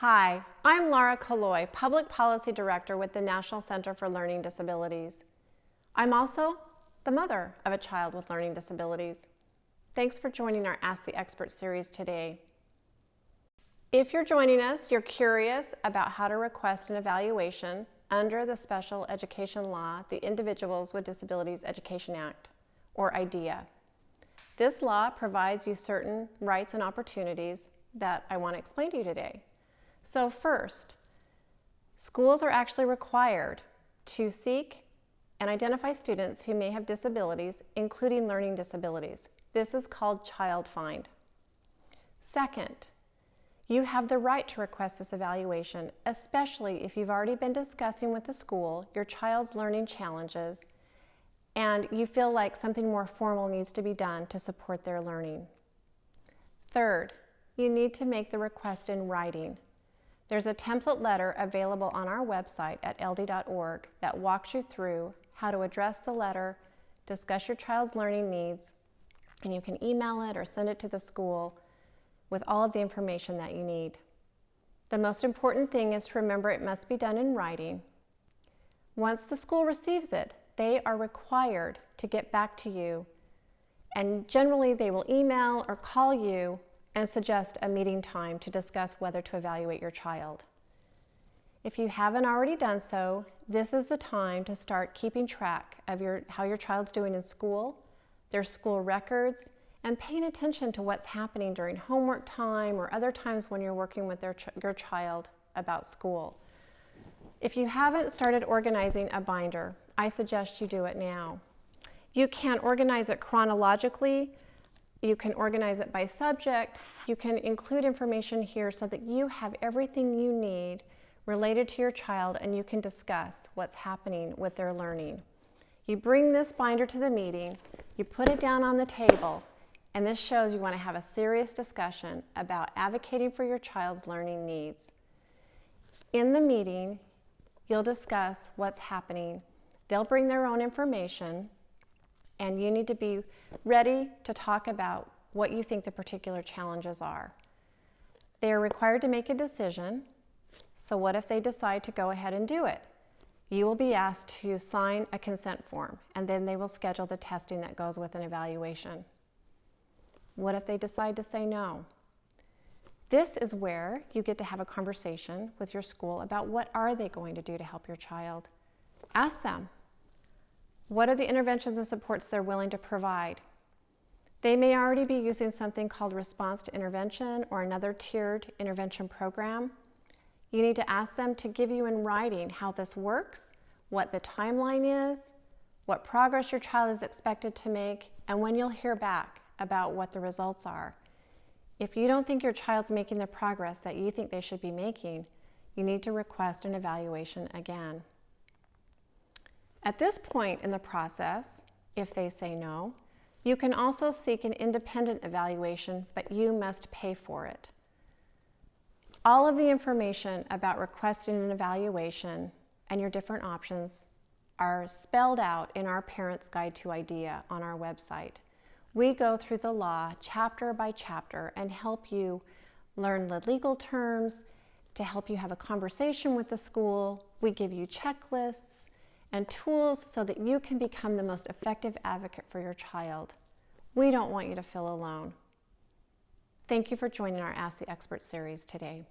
Hi, I'm Laura Kaloi, Public Policy Director with the National Center for Learning Disabilities. I'm also the mother of a child with learning disabilities. Thanks for joining our Ask the Expert series today. If you're joining us, you're curious about how to request an evaluation under the special education law, the Individuals with Disabilities Education Act, or IDEA. This law provides you certain rights and opportunities that I want to explain to you today. So first, schools are actually required to seek and identify students who may have disabilities, including learning disabilities. This is called child find. Second, you have the right to request this evaluation, especially if you've already been discussing with the school your child's learning challenges and you feel like something more formal needs to be done to support their learning. Third, you need to make the request in writing. There's a template letter available on our website at ld.org that walks you through how to address the letter, discuss your child's learning needs, and you can email it or send it to the school with all of the information that you need. The most important thing is to remember it must be done in writing. Once the school receives it, they are required to get back to you, and generally they will email or call you and suggest a meeting time to discuss whether to evaluate your child. If you haven't already done so, this is the time to start keeping track of how your child's doing in school, their school records, and paying attention to what's happening during homework time or other times when you're working with your child about school. If you haven't started organizing a binder, I suggest you do it now. You can organize it chronologically. You can organize it by subject. You can include information here so that you have everything you need related to your child and you can discuss what's happening with their learning. You bring this binder to the meeting, you put it down on the table, and this shows you want to have a serious discussion about advocating for your child's learning needs. In the meeting, you'll discuss what's happening. They'll bring their own information, and you need to be ready to talk about what you think the particular challenges are. They are required to make a decision, so what if they decide to go ahead and do it? You will be asked to sign a consent form, and then they will schedule the testing that goes with an evaluation. What if they decide to say no? This is where you get to have a conversation with your school about what are they going to do to help your child. Ask them. What are the interventions and supports they're willing to provide? They may already be using something called response to intervention or another tiered intervention program. You need to ask them to give you in writing how this works, what the timeline is, what progress your child is expected to make, and when you'll hear back about what the results are. If you don't think your child's making the progress that you think they should be making, you need to request an evaluation again. At this point in the process, if they say no, you can also seek an independent evaluation, but you must pay for it. All of the information about requesting an evaluation and your different options are spelled out in our Parent's Guide to IDEA on our website. We go through the law chapter by chapter and help you learn the legal terms, to help you have a conversation with the school. We give you checklists and tools so that you can become the most effective advocate for your child. We don't want you to feel alone. Thank you for joining our Ask the Expert series today.